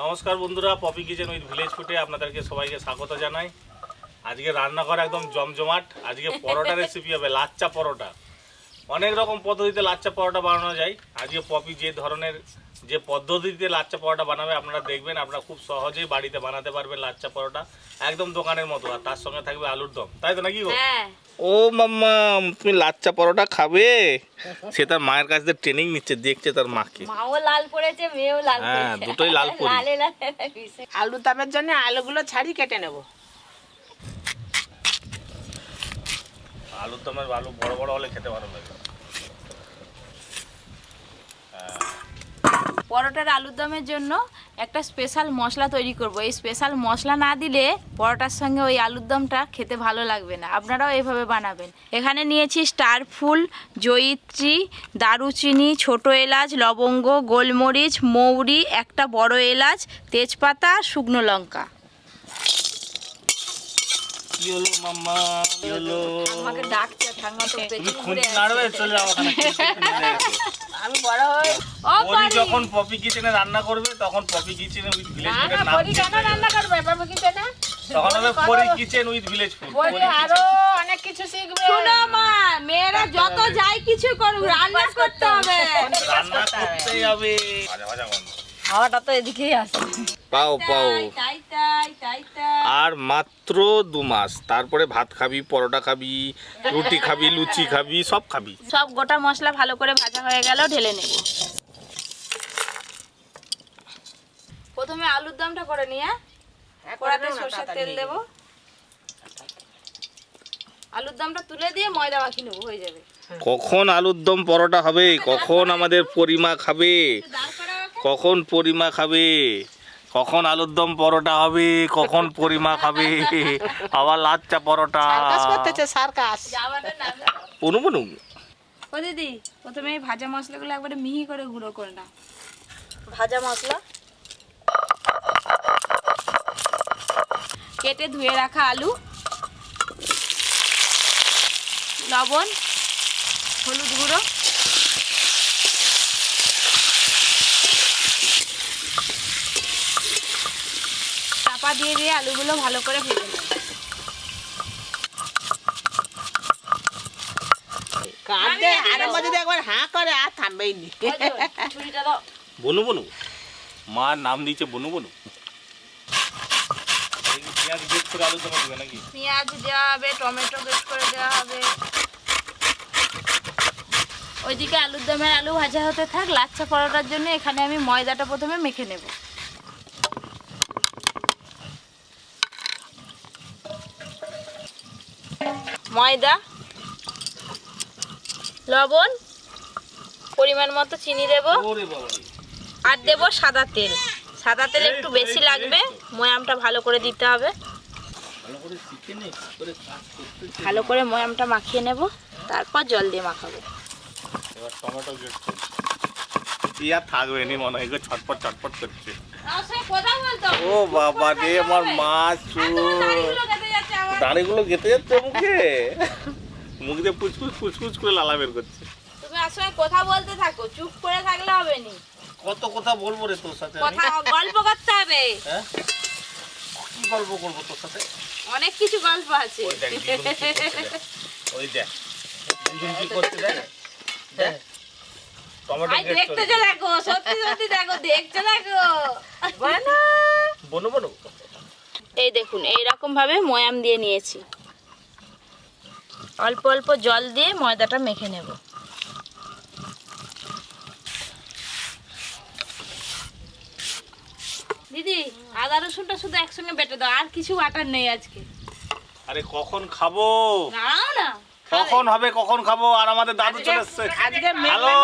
নমস্কার বন্ধুরা, poppy kitchen with village ফুডে আপনাদেরকে সবাইকে স্বাগত জানাই। আজকে রান্না করা একদম জমজমাট। আজকে পরোটা রেসিপি হবে, লাচ্চা পরোটা। অনেক রকম পদ্ধতিতে লাচ্চা পরোটা বানানো যায়। আজকে পপি যে পদ্ধতিতে লাচ্চা পরোটা বানাবে আপনারা দেখবেন, আপনারা খুব সহজেই বাড়িতে বানাতে পারবেন লাচ্চা পরোটা, একদম দোকানের মতো। আর তার সঙ্গে থাকবে আলুর দম, তাই তো নাকি গো? ও মাম্মা, তুমি লাচ্চা পরোটা খাবে? সে তার মায়ের কাছ থেকে ট্রেনিং নিচ্ছে, দেখছে তার মাকে। মাও লাল পড়েছে, মেয়েও লাল পড়েছে। হ্যাঁ, দুটোই লাল পড়ি। আলু দমের জন্য আলুগুলো ছাড়ি কেটে নেব। আলুর দমের আলু বড় বড় হলে খেতে ভালো লাগে। পরোটার আলুর দমের জন্য একটা স্পেশাল মশলা তৈরি করব। এই স্পেশাল মশলা না দিলে পরোটার সঙ্গে ওই আলুর দমটা খেতে ভালো লাগবে না। আপনারাও এইভাবে বানাবেন। এখানে নিয়েছি স্টার ফুল, জয়িত্রী, দারুচিনি, ছোট এলাচ, লবঙ্গ, গোলমরিচ, মৌরি, একটা বড় এলাচ, তেজপাতা, শুকনো লঙ্কা। কি হলো মাম্মা, কি হলো? আমাকে ডাকছে ঠাম্মা, তো তুমি খুঁটি নাড়বে, চলে যাও ওখানে। আমি বড় হই। পরি যখন পপি কিচেনে রান্না করবে তখন পপি কিচেনে উইথ ভিলেজ ফুডের নাম পরি কেন রান্না করবে বাবা কিচেনে? তখন হবে পরি কিচেন উইথ ভিলেজ ফুড। পরি আরো অনেক কিছু শিখবে। শোনো মা, মেয়েরা যত যাই কিছু করুক, রান্না করতে হবে। রান্না করতেই হবে। ভাজা ভাজা গন্ধ। হাওয়াটা তো এদিকেই আসে। পাও পাও। তাই তাই তাই তাই। আর মাত্র 2 মাস, তারপরে ভাত খাবি, পরোটা খাবি, রুটি খাবি, লুচি খাবি, সব খাবি। সব গোটা মশলা ভালো করে ভাজা হয়ে গেল, ঢেলে নেব। প্রথমে আলুর দমটা করে নিয়ে কড়াতে সরষের তেল দেব। আলুর দমটা তুলে দিয়ে ময়দা মাখিয়ে নেব, হয়ে যাবে। কখন আলুর দম পরোটা হবে, কখন আমাদের পরিমা খাবে, কখন পরিমা খাবে, কখন আলুর দম পরোটা হবে, কখন পরিমা খাবে, আবার লাচ্চা পরোটা। সার্কাস করতেছে, সার্কাস। বনু বনু। ও দিদি, প্রথমে এই ভাজা মশলাগুলো একবারে মিহি করে গুঁড়ো করে নাও। ভাজা মশলা, কেটে ধুয়ে রাখা আলু, লবণ, হলুদ গুঁড়ো, চাপা দিয়ে দিয়ে আলুগুলো ভালো করে ভেজে নেব। কাঁদে আর মধ্যে একবার হাঁ করে আর থামবেই নি। ছুরিটা দাও। বনু বনু, মার নাম দিয়েছে বনু বনু। পেঁয়াজ বেশ করে আলুর দম দিবে নাকি? পেঁয়াজ দেওয়া হবে, টমেটো বেশ করে দেওয়া হবে। ওইদিকে আলুর দমের আলু ভাজা হতে থাক। লাচ্চা পরোটার জন্য এখানে আমি ময়দাটা প্রথমে মেখে নেব। ময়দা, লবণ, পরিমাণ মতো চিনি দেব, ওরে বাবা রে। আর দেব সাদা তেল। সাদা তেল একটু বেশি লাগবে, ময়ামটা ভালো করে দিতে হবে। ভালো করে শিখে নে, কি করে কাজ করতে। ভালো করে ময়ামটা মাখিয়ে নেব, তারপর জল দিয়ে মাখাবো। এবার টমেটো গ্রেট করছি। কি আর থাকবে নি, মনে হয় ছটপট ছটপট করছে। ও বাবা রে, আমার মাছ দাড়িগুলো গেতে যাচ্ছে মুখে, মুখ দিয়ে পুচপুচ পুচপুচ করে লালা বের করছে। তুমি আসলে কথা বলতে থাকো, চুপ করে থাকলে হবে নি। কত কথা বলবো রে তোর সাথে আমি? কথা গল্প করতে হবে। হ্যাঁ, কি গল্প করবো তোর সাথে? অনেক কিছু গল্প আছে। ওই দেখ দিদুন কি করছে দেখ। ওই দেখ দিদুন কি করছে দেখ। দেখ টমেটো আই গ্রেট দেখতে করছে। যে দেখো, সত্যি সত্যি দেখো, দেখতে দেখো। বনু বনু। এই দেখুন, এইরকম ভাবে ময়াম দিয়ে নিয়েছি। অল্প অল্প জল দিয়ে ময়দাটা মেখে নেব। দিদি, আদা রসুনটা শুধু একসঙ্গে বেটে দাও, আর কিছু বাটার নেই আজকে। আরে কখন খাবো, নাও না, কখন হবে, কখন খাবো? আর আমাদের দাদু চলে এসছে। আজকে হ্যালো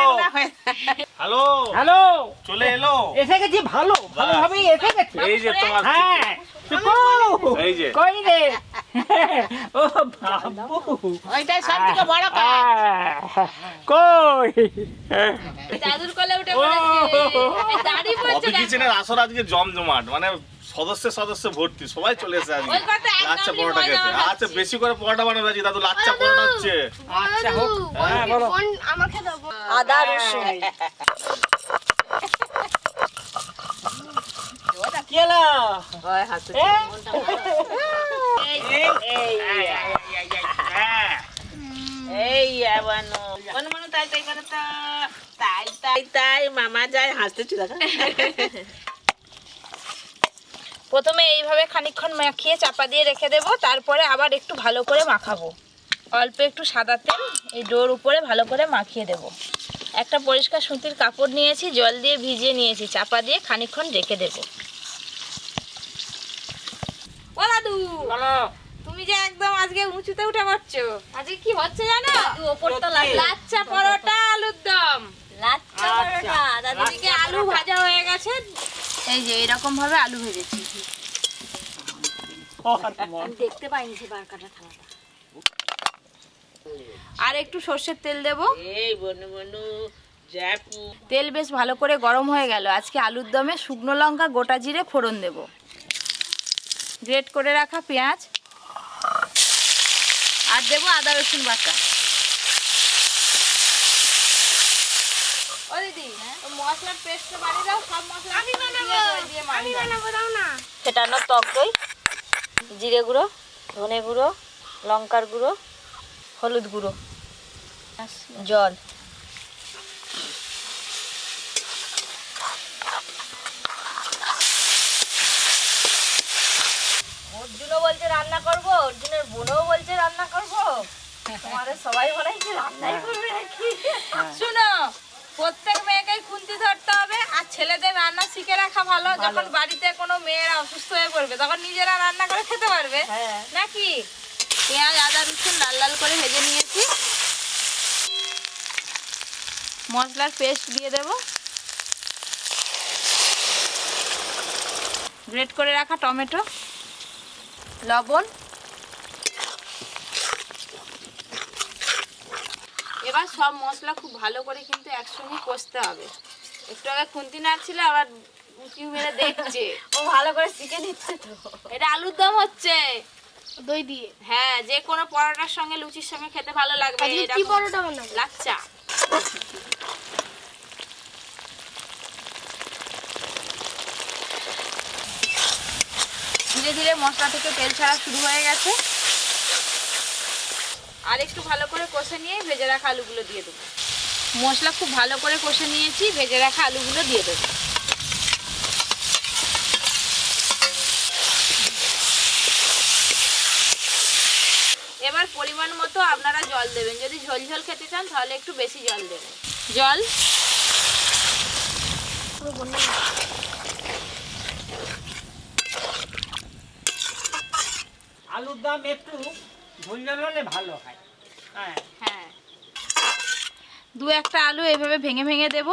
হ্যালো হ্যালো, চলে এলো। এসে গেছি, ভালো ভালোভাবেই এসে গেছি। এই যে তোমার হ্যাঁ, টুকু, এই যে কই রে? ও বাবু, ওইটাই সব থেকে বড় কাজ। কই? দাদুর কোলে উঠে পড়েছে। দাড়ি পড়ছে পপি কিচেনের আসর আজকে জমজমাট, মানে সদস্য ভর্তি, সবাই চলে এসে আজকে ওই কথা একদমই লাচ্চা পরোটা মজা খেতে। হচ্ছে। আচ্ছা, বেশি করে পরোটা বানাবে আজকে দাদু, লাচ্চা পরোটা হচ্ছে। আচ্ছা হোক, হ্যাঁ বলো। আদা রসুন, কি হলো ওই হাসতে মনটা ভালো। এই বানো মনে মনে তাই তাই করে তো তাই তাই তাই মামা যায় হাসতেছি দেখা। প্রথমে এইভাবে খানিকক্ষণ মাখিয়ে চাপা দিয়ে রেখে দেব, তারপরে আবার একটু ভালো করে মাখাবো। অল্প একটু সাদা তেল এই ডোর উপরে ভালো করে মাখিয়ে দেব। একটা পরিষ্কার সুতির কাপড় নিয়েছি, জল দিয়ে ভিজিয়ে নিয়েছি, চাপা দিয়ে খানিকক্ষণ রেখে দেব। ও দাদু, বলো তুমি যে একদম আজকে উঁচুতে উঠে পড়ছো, আজকে কি হচ্ছে জানো? ওপরটা লাচ্চা পরোটা আলুর দম। লাচ্চা পরোটা দাদিকে আলু ভাজা হয়ে গেছে, এই যে এরকম ভাবে আলু ভেজেছি। দেখতে পাইনি সে বারকাটা থালাটা। আর একটু সর্ষের তেল দেব। এই বনু বনু জাপু তেল বেশ ভালো করে গরম হয়ে গেল। আজকে আলুর দমে শুকনো লঙ্কা, গোটা জিরে ফোড়ন দেব, গ্রেট করে রাখা পেঁয়াজ, আর দেব আদা রসুন বাটা। ও দিদি, মশলার পেস্ট বানিয়ে দাও, সব মশলা আমি বানাবো দাও না। ফেটানো টক দই, জিরে গুঁড়ো, ধনে গুঁড়ো, লঙ্কার গুঁড়ো, হলুদ গুঁড়ো, জল। অর্জুনও বলছে রান্না করবো, অর্জুনের বোনও বলছে রান্না করবো, তোমাদের সবাই বলেছে রান্নাই করবে নাকি? শুনো, প্রত্যেক মেয়েকেই খুন্তি ধরতে হবে, আর ছেলেদের রান্না শিখে রাখা ভালো। যখন বাড়িতে কোনো মেয়েরা অসুস্থ হয়ে পড়বে তখন নিজেরা রান্না করে খেতে পারবে নাকি। পেঁয়াজ, আদা, রসুন লাল লাল করে ভেজে নিয়েছি, মশলার পেস্ট দিয়ে দেব, গ্রেট করে রাখা টমেটো, লবণ। এবার সব মশলা খুব ভালো করে কিন্তু একসঙ্গে কষতে হবে। একটু আগে খুন্তি নাড়ছিল, আবার উঁকি মেরে দেখছে। ও ভালো করে শিখে নিচ্ছে তো। এটা আলুর দম হচ্ছে দই দিয়ে। হ্যাঁ, যে কোনো পরোটার সঙ্গে, লুচির সঙ্গে খেতে ভালো লাগবে। কি পরোটা বানাবো? লাচ্চা। ধীরে ধীরে মশলা থেকে তেল ছাড়া শুরু হয়ে গেছে। আর একটু ভালো করে কষে নিয়ে ভেজে রাখা আলুগুলো দিয়ে দেবো। মশলা খুব ভালো করে কষে নিয়েছি, ভেজে রাখা আলুগুলো দিয়ে দেবো। এবার পরিমাণ মতো আপনারা জল দেবেন। যদি ঝোল ঝোল খেতে চান তাহলে একটু বেশি জল দেবেন। জল আলুর দাম একটু ঝোল ঝোল হলে ভালো হয়। হ্যাঁ হ্যাঁ, দু একটা আলু এইভাবে ভেঙে ভেঙে দেব,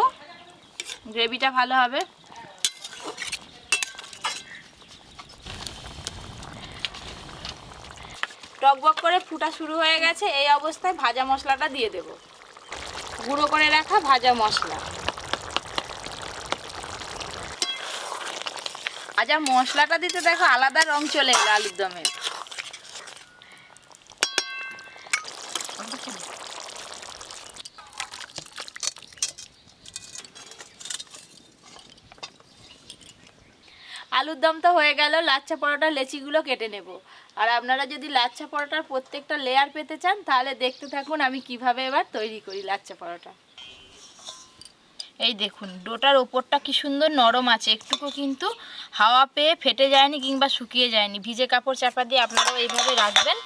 গ্রেভিটা ভালো হবে। টকবক করে ফুটা শুরু হয়ে গেছে। এই অবস্থায় ভাজা মশলাটা দিয়ে দেব, গুঁড়ো করে রাখা ভাজা মশলা। ভাজা মশলাটা দিতে দেখো আলাদা রং চলে এলো আলুর দমের। আলুর দম তো হয়ে গেল। লাচ্ছা পরোটার লেচিগুলো কেটে নেব। আর আপনারা যদি লাচ্ছা পরোটার প্রত্যেকটা লেয়ার পেতে চান তাহলে দেখতে থাকুন আমি কিভাবে এবার তৈরি করি লাচ্ছা পরোটা। এই দেখুন, ডোটার ওপরটা কি সুন্দর নরম আছে, একটুকু কিন্তু হাওয়া পেয়ে ফেটে যায়নি কিংবা শুকিয়ে যায়নি। ভিজে কাপড় চাপা দিয়ে আপনারাও এইভাবে রাখবেন।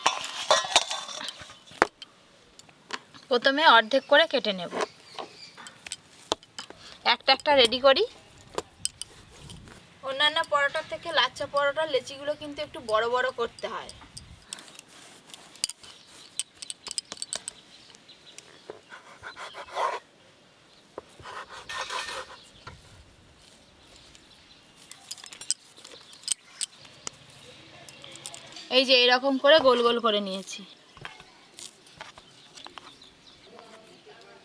প্রথমে অর্ধেক করে কেটে নেব, একটা একটা রেডি করি। অন্যান্য পরোটার থেকে লাচ্ছা পরোটার লেচিগুলো কিন্তু একটু বড় বড় করতে হয়। এই যে এরকম করে গোল গোল করে নিয়েছি।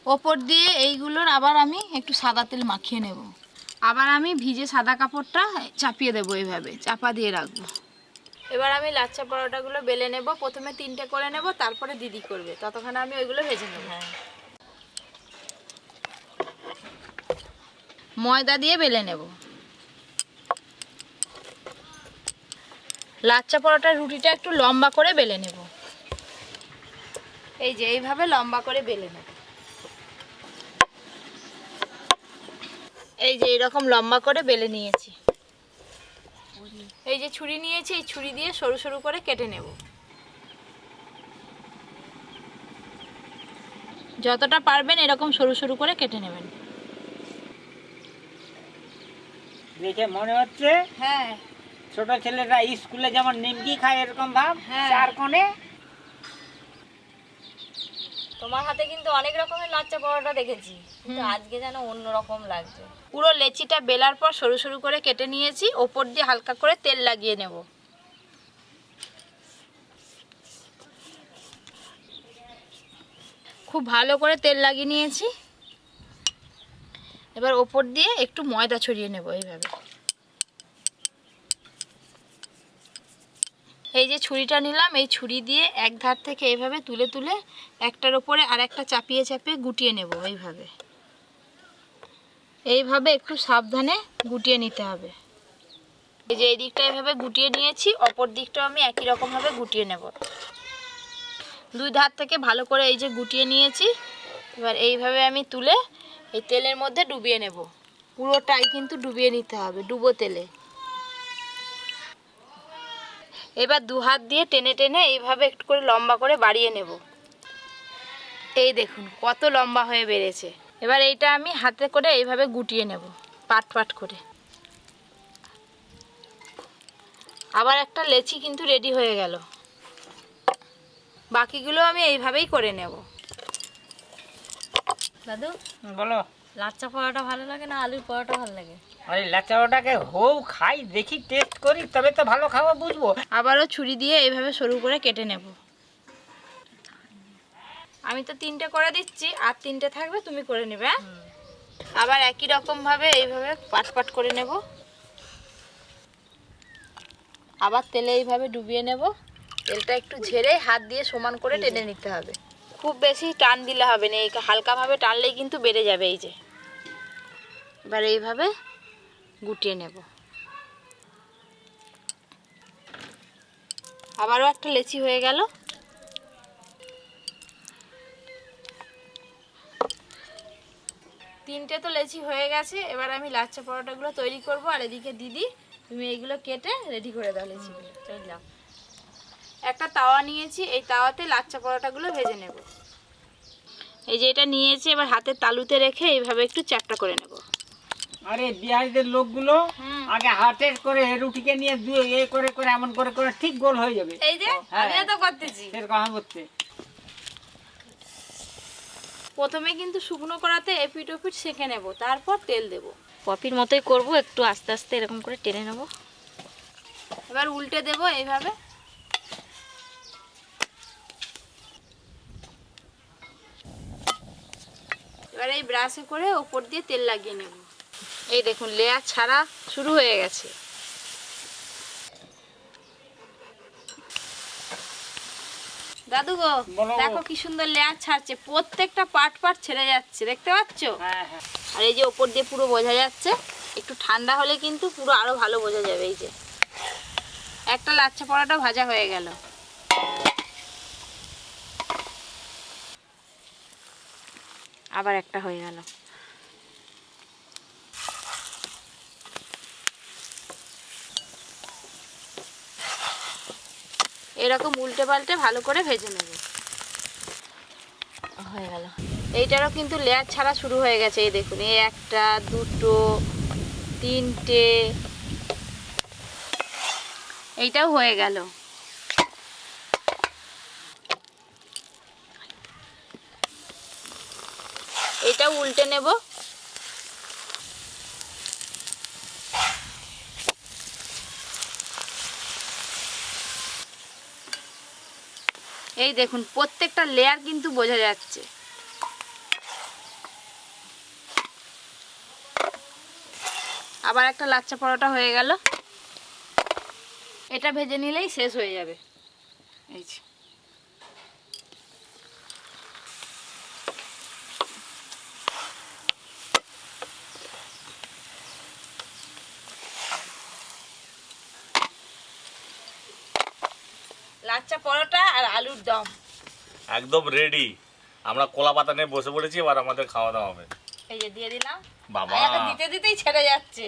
ওপর দিয়ে এইগুলোর আবার আমি একটু সাদা তেল মাখিয়ে নেব। আবার আমি ভিজে সাদা কাপড়টা চাপিয়ে দেবো, এইভাবে চাপা দিয়ে রাখবো। এবার আমি লাচ্ছা পরোটাগুলো বেলে নেব। প্রথমে 3টে করে নেব, তারপরে দিদি করবে, ততক্ষণে আমি ওইগুলো ভেজে নেব। ময়দা দিয়ে বেলে নেব। লাচ্চা পরোটার রুটিটা একটু লম্বা করে বেলে নেব। এই যে এইভাবে লম্বা করে বেলে নেব। এই যে এরকম লম্বা করে বেলে নিয়েছি। এই যে ছুরি নিয়েছি, এই ছুরি দিয়ে সরু সরু করে কেটে নেব। যতটা পারবেন এরকম সরু সরু করে কেটে নেবেন। দেখে মনে হচ্ছে হ্যাঁ, ছোট ছেলেরা স্কুলে যেমন নিমকি খায় এরকম ভাব। হ্যাঁ। চার কোণে তোমার হাতে কিন্তু অনেক রকমের লাচ্চা পরোটা দেখেছি, কিন্তু আজকে যেন অন্য রকম লাগছে। পুরো লেচিটা বেলার পর সরু সরু করে কেটে নিয়েছি, ওপর দিয়ে হালকা করে তেল লাগিয়ে নেব। খুব ভালো করে তেল লাগিয়ে নিয়েছি। এবার ওপর দিয়ে একটু ময়দা ছড়িয়ে নেব এইভাবে। এই যে ছুরিটা নিলাম, এই ছুরি দিয়ে এক ধার থেকে এইভাবে তুলে তুলে একটার ওপরে আর একটা চাপিয়ে চাপিয়ে গুটিয়ে নেব। এইভাবে এইভাবে একটু সাবধানে গুটিয়ে নিতে হবে। এই যে এই দিকটা এইভাবে গুটিয়ে নিয়েছি, অপর দিকটাও আমি একই রকমভাবে গুটিয়ে নেব। দুই ধার থেকে ভালো করে এই যে গুটিয়ে নিয়েছি। এবার এইভাবে আমি তুলে এই তেলের মধ্যে ডুবিয়ে নেব। পুরোটাই কিন্তু ডুবিয়ে নিতে হবে, ডুবো তেলে। এবার দু হাত দিয়ে টেনে টেনে এইভাবে একটু করে লম্বা করে বাড়িয়ে নেব। এই দেখুন কত লম্বা হয়ে বেড়েছে। এবার এইটা আমি হাতে করে এইভাবে গুটিয়ে নেব, পাট পাট করে। আবার একটা লেচি কিন্তু রেডি হয়ে গেল। বাকিগুলো আমি এইভাবেই করে নেব। দাদু, বলো। লাচ্চা পরোটা ভালো লাগে না আলুর পরোটা ভালো লাগে? আরে লাচ্চাটাকে হও খাই, দেখি টেস্ট করি, তবে তো ভালো খাওয়া বুঝবো। আবারও ছুরি দিয়ে এইভাবে সরু করে কেটে নেব। আমি তো 3টে করে দিচ্ছি, আর 3টে থাকবে, তুমি করে নেবে। হ্যাঁ, আবার একই রকম ভাবে এইভাবে পাট পাট করে নেব। আবার তেলে এইভাবে ডুবিয়ে নেব। তেলটা একটু ঝেড়ে হাত দিয়ে সমান করে টেনে নিতে হবে। খুব বেশি টান দিলে হবে না, এই হালকাভাবে টানলেই কিন্তু বেড়ে যাবে। এই যে এবার এইভাবে গুটিয়ে নেব। আবারও একটা লেচি হয়ে গেল। তিনটে তো লেচি হয়ে গেছে। এবার আমি লাচ্চা পরোটাগুলো তৈরি করব। আর এদিকে দিদি তুমি এইগুলো কেটে রেডি করে দাও লেচিগুলো। চললাম। একটা তাওয়া নিয়েছি, এই তাওয়াতে লাচ্চা পরোটাগুলো ভেজে নেব। এই যে এটা নিয়েছি, এবার হাতের তালুতে রেখে এইভাবে একটু চ্যাপটা করে নেব। আরে বিহারিদের লোকগুলো আগে হাটের করে রুটিকে নিয়ে এ করে করে এমন করে করে ঠিক গোল হয়ে যাবে। এই যে আমিও তো করতেছি সেরকম করতে। প্রথমে কিন্তু শুকনো করাতে এপিট ওপিট সেঁকে নেব, তারপর তেল দেব। পপির মতোই করব, একটু আস্তে আস্তে এরকম করে টেনে নেব। এবার উল্টে দেব এইভাবে। এবার এই ব্রাশে করে ওপর দিয়ে তেল লাগিয়ে নেব। এই দেখুন লেয়ার ছাড়া শুরু হয়ে গেছে। দাদু গো, দেখো কি সুন্দর লেয়ার ছাড়ছে, প্রত্যেকটা পাট পাট ছেড়ে যাচ্ছে, দেখতে পাচ্ছ? হ্যাঁ হ্যাঁ। আর এই যে ওপর দিয়ে পুরো বোঝা যাচ্ছে। একটু ঠান্ডা হলে কিন্তু পুরো আরো ভালো বোঝা যাবে। এই যে একটা লাচ্চা পরোটা ভাজা হয়ে গেল। আবার একটা হয়ে গেল। এরকম উল্টে পাল্টে ভালো করে ভেজে নেব। হয়ে গেল। এইটারও কিন্তু লেয়ার ছাড়া শুরু হয়ে গেছে। এই দেখুন, এই একটা, দুটো, তিনটে, এইটাও হয়ে গেল। এটাও উল্টে নেব। এই দেখুন প্রত্যেকটা লেয়ার কিন্তু বোঝা যাচ্ছে। আবার একটা লাচ্চা পরোটা হয়ে গেল। এটা ভেজে নিলেই শেষ হয়ে যাবে। এই যে লাচ্চা পরোটা আর আলুর দম একদম রেডি। আমরা কলা পাতা নিয়ে বসে পড়েছি, এবার আমাদের খাওয়া দাওয়া হবে। এই যে দিয়ে দিলাম। বাবা আর দিতে দিতেই ছেড়ে যাচ্ছে।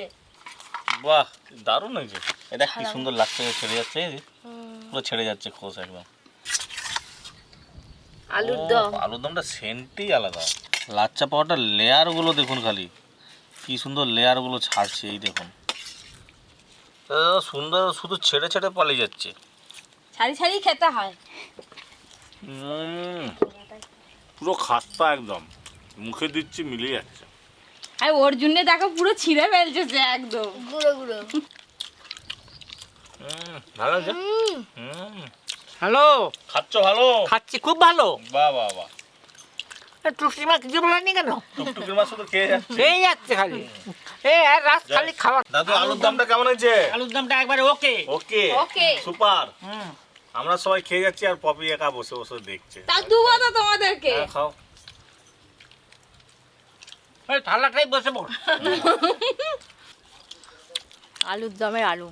বাহ দারুণ হয়েছে। এটা কি সুন্দর লাগছে, ছেড়ে যাচ্ছে, এই যে পুরো ছেড়ে যাচ্ছে খোস একদম। আলুর দম, আলুর দমটা সেন্টই আলাদা। লাচ্চা পাওয়াটার লেয়ার গুলো দেখুন, খালি কি সুন্দর লেয়ার গুলো ছাড়ছে, এই দেখুন সুন্দর, শুধু ছেড়ে ছেড়ে পালিয়ে যাচ্ছে। ছাড়ি ছাড়ি খেতে হয়। পুরো খাস্তা একদম, মুখে দিচ্ছি মিলিয়ে যাচ্ছে। আর ওর জন্য দেখো পুরো ছিঁড়ে ফেলছে সে একদম গুঁড়ো গুঁড়ো। ভালো লাগছে। হ্যালো, খাচ্ছ ভালো? খাচ্ছি খুব ভালো। বাহ বাহ বাহ। টুকটি মা কিছু বলেনি কেন? টুকটুকির মাছ শুধু খেয়ে যাচ্ছে। খেয়ে যাচ্ছে খালি, এই আর রাত খালি খাওয়া। দাদু আলুর দমটা কেমন হয়েছে? আলুর দমটা একবারে ওকে ওকে ওকে সুপার। আমরা সবাই খেয়ে যাচ্ছি আর পপি একা বসে বসে দেখছে। তা দুবো তো তোমাদেরকে। হ্যাঁ, খাও। এই থালাটাই বসে পড়। আলুর দমের আলু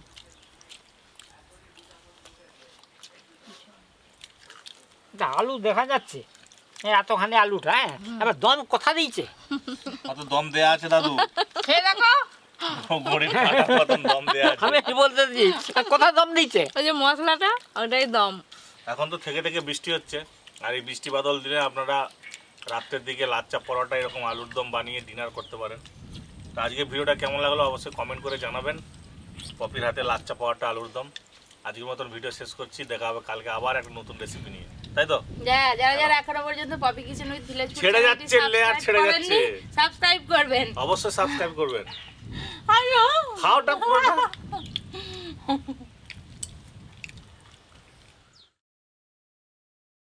আলু দেখা যাচ্ছে, এতখানি আলুটা, হ্যাঁ এবার দম কথা দিয়েছে। কত দম দেয়া আছে দাদু, খেয়ে দেখো। ঘড়ির কাঁটার মতন দম দেয়া আছে। আমি বলতে দিই কথা দম দিয়েছে। ওই যে মশলাটা ওটাই দম। এখন তো থেকে থেকে বৃষ্টি হচ্ছে, আর এই বৃষ্টি বাদল দিনে আপনারা রাত্রের দিকে লাচ্চা পরোটা এরকম আলুর দম বানিয়ে ডিনার করতে পারেন। তো আজকে ভিডিওটা কেমন লাগলো অবশ্যই কমেন্ট করে জানাবেন। পপির হাতে লাচ্চা পরোটা আলুর দম। আজকের মতন ভিডিও শেষ করছি, দেখা হবে কালকে আবার একটা নতুন রেসিপি নিয়ে, তাই তো? যারা যারা এখনো পর্যন্ত Poppy kitchen with village food ছেড়ে যাচ্ছে, লেয়ার ছেড়ে যাচ্ছে। সাবস্ক্রাইব করবেন অবশ্যই সাবস্ক্রাইব করবেন। আরে খাওটা পুরোটা